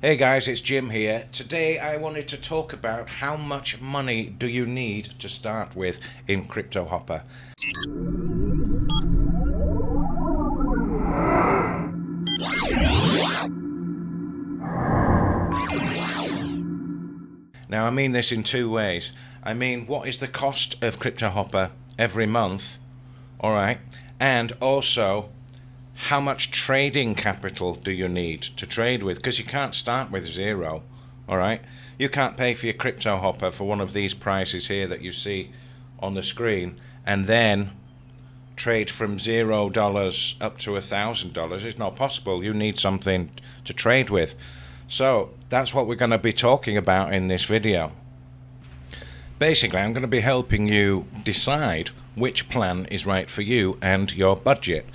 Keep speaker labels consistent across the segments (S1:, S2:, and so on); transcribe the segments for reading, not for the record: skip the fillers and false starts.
S1: Hey guys, it's Jim here. Today I wanted to talk about how much money do you need to start with in Cryptohopper. Now I mean this in two ways. I mean, what is the cost of Cryptohopper every month? Alright. And also, how much trading capital do you need to trade with? Because you can't start with zero. Alright. You can't pay for your Cryptohopper for one of these prices here that you see on the screen and then trade from $0 up to $1,000. It's not possible. You need something to trade with. So that's what we're going to be talking about in this video. Basically, I'm going to be helping you decide which plan is right for you and your budget.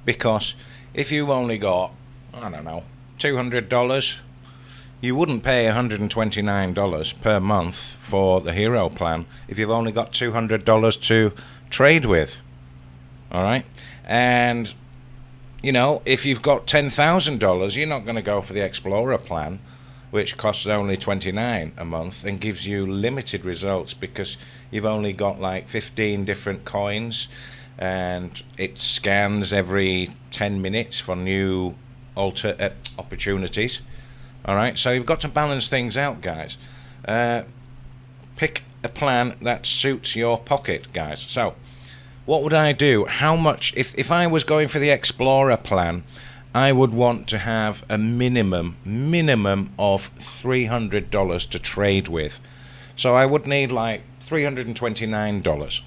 S1: Because if you've only got, I don't know, $200, you wouldn't pay $129 per month for the hero plan if you've only got $200 to trade with. Alright? And you know, if you've got $10,000, you're not going to go for the Explorer plan, which costs only $29 a month and gives you limited results because you've only got like 15 different coins and it scans every 10 minutes for new opportunities. Alright, so you've got to balance things out, guys. Pick a plan that suits your pocket, guys. So what would I do? How much, if I was going for the Explorer plan, I would want to have a minimum of $300 to trade with. So I would need like $329.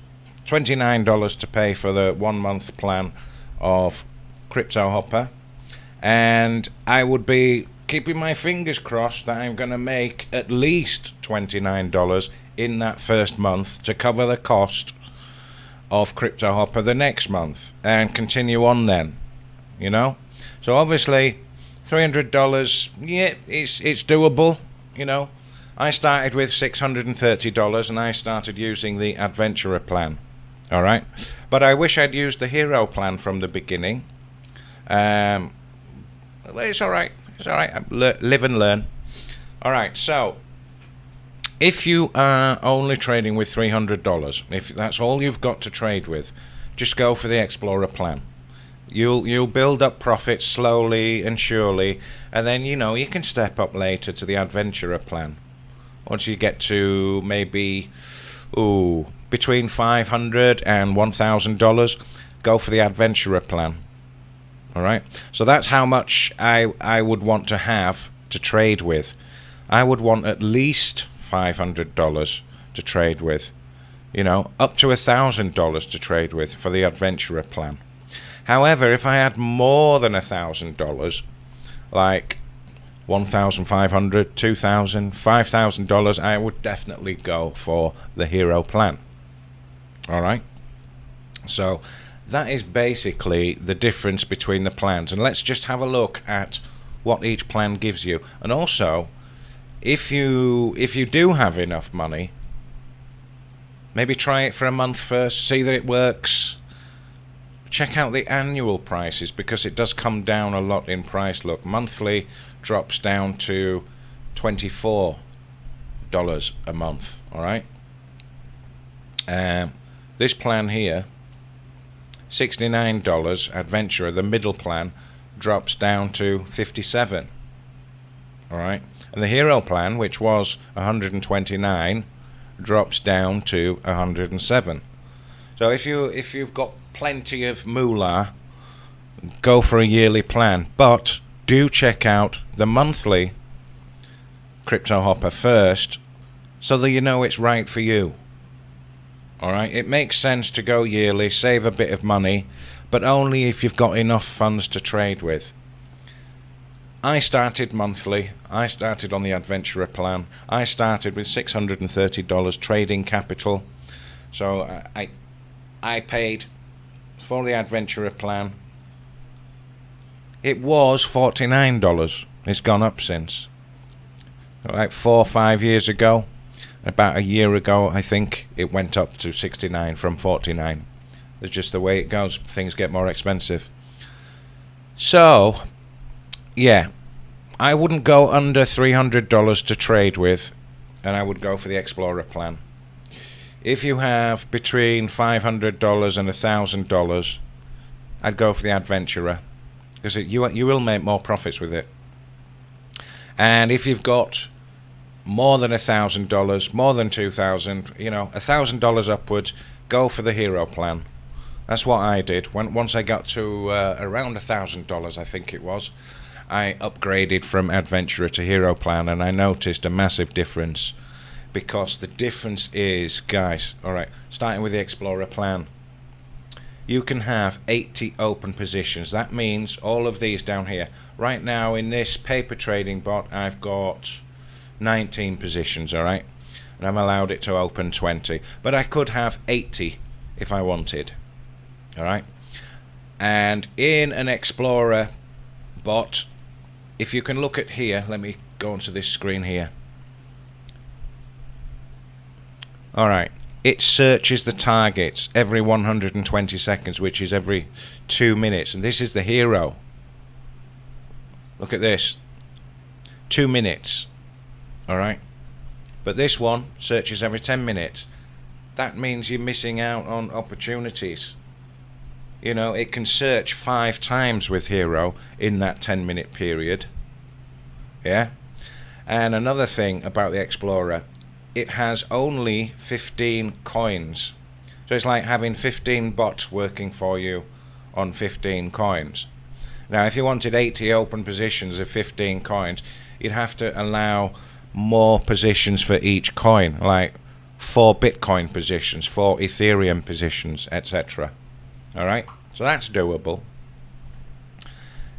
S1: $29 to pay for the 1 month plan of Cryptohopper. And I would be keeping my fingers crossed that I'm going to make at least $29 in that first month to cover the cost of Cryptohopper the next month and continue on then, you know. So obviously $300, yeah, it's doable, you know. I started with $630 and I started using the Adventurer plan. Alright, but I wish I'd used the Hero plan from the beginning. Well, it's alright, live and learn. Alright, so if you are only trading with $300, if that's all you've got to trade with, just go for the Explorer plan. You'll build up profits slowly and surely, and then you know you can step up later to the Adventurer plan. Once you get to maybe between $500 and $1,000, go for the Adventurer plan. All right. So that's how much I would want to have to trade with. I would want at least $500 to trade with, you know, up to $1,000 to trade with for the Adventurer plan. However, if I had more than $1,000, like $1,500, $2,000, $5,000, I would definitely go for the Hero plan. All right. So that is basically the difference between the plans, and let's just have a look at what each plan gives you. And also, if you do have enough money, maybe try it for a month first, see that it works. Check out the annual prices because it does come down a lot in price. Look, monthly drops down to $24 a month. All right. This plan here, $69 Adventurer, the middle plan, drops down to $57. All right, and the Hero plan, which was $129, drops down to $107. So if you've got plenty of moolah, go for a yearly plan, but do check out the monthly Cryptohopper first, so that you know it's right for you. All right, it makes sense to go yearly, save a bit of money, but only if you've got enough funds to trade with. I started monthly. I started on the Adventurer plan. I started with $630 trading capital. So I paid for the Adventurer plan. It was $49. It's gone up since. Like 4 or 5 years ago. About a year ago, I think, it went up to 69 from 49. It's just the way it goes. Things get more expensive. So, yeah, I wouldn't go under $300 to trade with, and I would go for the Explorer plan. If you have between $500 and $1,000, I'd go for the Adventurer, because you will make more profits with it. And if you've got more than $1,000, more than $2,000, $1,000 upwards, go for the Hero plan. That's what I did. Once I got to around $1,000, I think it was, I upgraded from Adventurer to Hero plan, and I noticed a massive difference. Because the difference is, guys, alright, starting with the Explorer plan, you can have 80 open positions. That means all of these down here. Right now in this paper trading bot, I've got 19 positions, alright, and I'm allowed it to open 20, but I could have 80 if I wanted, alright. And in an Explorer bot, if you can look at here, let me go onto this screen here. Alright, it searches the targets every 120 seconds, which is every 2 minutes. And this is the Hero. Look at this. 2 minutes. Alright. But this one searches every 10 minutes. That means you're missing out on opportunities. It can search 5 times with Hero in that 10-minute period. Yeah? And another thing about the Explorer, it has only 15 coins. So it's like having 15 bots working for you on 15 coins. Now if you wanted 80 open positions of 15 coins, you'd have to allow more positions for each coin, like 4 Bitcoin positions, 4 Ethereum positions, etc. Alright, so that's doable.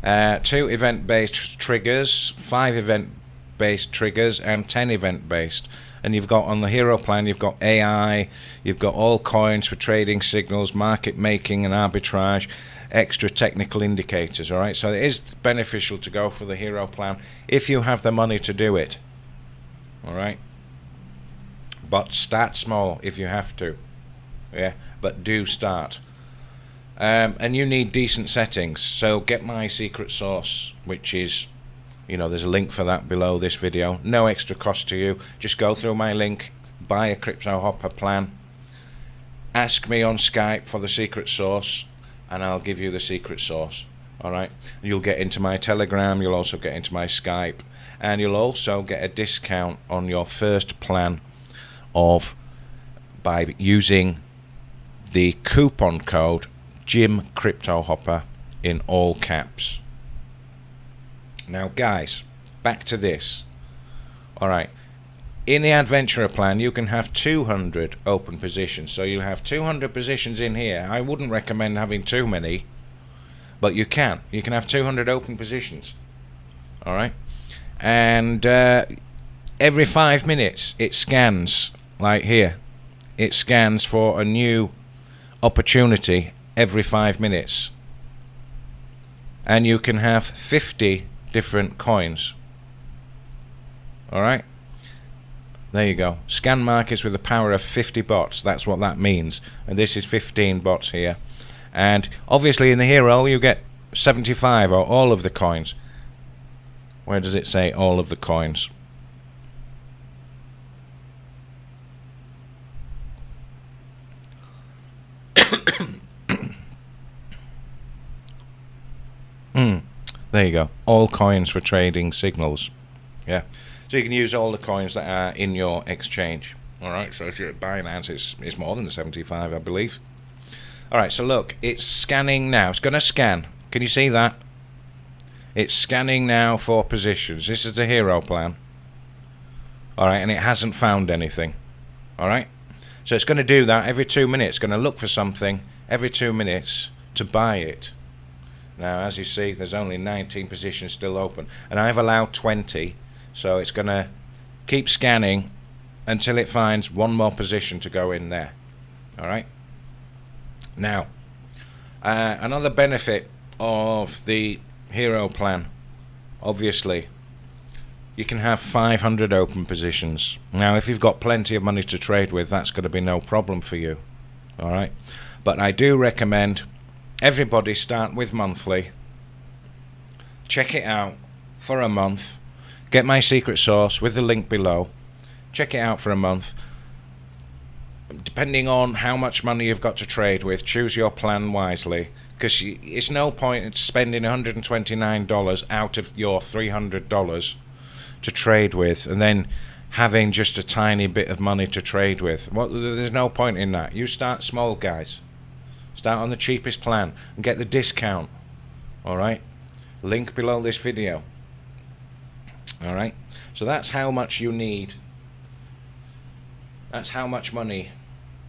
S1: 2 event-based triggers, 5 event-based triggers, and 10 event-based. And you've got on the Hero plan, you've got AI, you've got all coins for trading signals, market making and arbitrage, extra technical indicators, alright? So it is beneficial to go for the Hero plan if you have the money to do it, alright? But start small if you have to, yeah, but do start. And you need decent settings, so get my secret sauce, which is, there's a link for that below this video. No extra cost to you. Just go through my link, buy a Cryptohopper plan, ask me on Skype for the secret sauce, and I'll give you the secret sauce. Alright? You'll get into my Telegram, you'll also get into my Skype, and you'll also get a discount on your first plan by using the coupon code Jim Cryptohopper in all caps. Now guys, back to this. Alright, in the Adventurer plan you can have 200 open positions, so you have 200 positions in here. I wouldn't recommend having too many, but you can have 200 open positions. Alright, and every 5 minutes it scans, like here, it scans for a new opportunity every 5 minutes, and you can have 50 different coins. Alright, there you go. Scan markets with the power of 50 bots. That's what that means. And this is 15 bots here. And obviously in the Hero you get 75 or all of the coins. Where does it say all of the coins? There you go. All coins for trading signals. Yeah. So you can use all the coins that are in your exchange. Alright, so if you're at Binance, it's more than the 75, I believe. Alright, so look, it's scanning now. It's going to scan. Can you see that? It's scanning now for positions. This is the Hero plan. Alright, and it hasn't found anything. Alright? So it's going to do that every 2 minutes. It's going to look for something every 2 minutes to buy it. Now, as you see, there's only 19 positions still open. And I've allowed 20. So it's going to keep scanning until it finds one more position to go in there. Alright? Now, another benefit of the Hero plan, obviously, you can have 500 open positions. Now, if you've got plenty of money to trade with, that's going to be no problem for you. Alright? But I do recommend everybody start with monthly. Check it out for a month. Get my secret sauce with the link below. Check it out for a month. Depending on how much money you've got to trade with, choose your plan wisely, because it's no point in spending $129 out of your $300 to trade with and then having just a tiny bit of money to trade with. There's no point in that. You start small, guys. Start on the cheapest plan and get the discount. Alright? Link below this video. Alright? So that's how much you need. That's how much money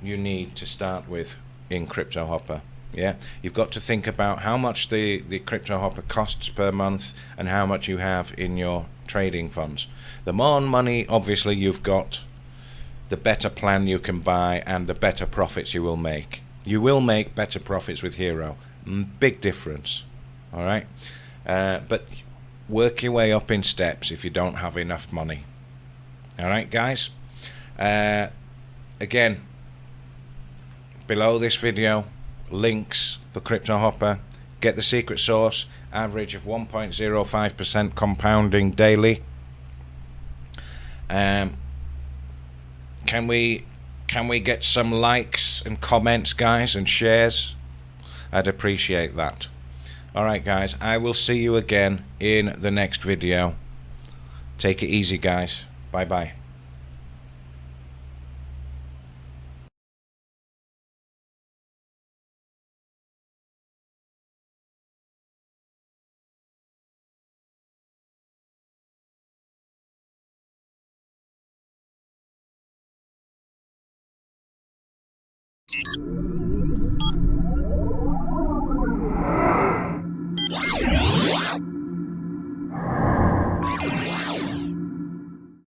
S1: you need to start with in Cryptohopper. Yeah, you've got to think about how much the Cryptohopper costs per month and how much you have in your trading funds. The more money obviously you've got, the better plan you can buy and the better profits you will make. You will make better profits with Hero. Big difference. Alright, but work your way up in steps if you don't have enough money. Alright, guys. Again, below this video, links for Cryptohopper. Get the secret sauce, average of 1.05% compounding daily. Can we get some likes and comments, guys, and shares? I'd appreciate that. Alright, guys, I will see you again in the next video. Take it easy, guys. Bye bye.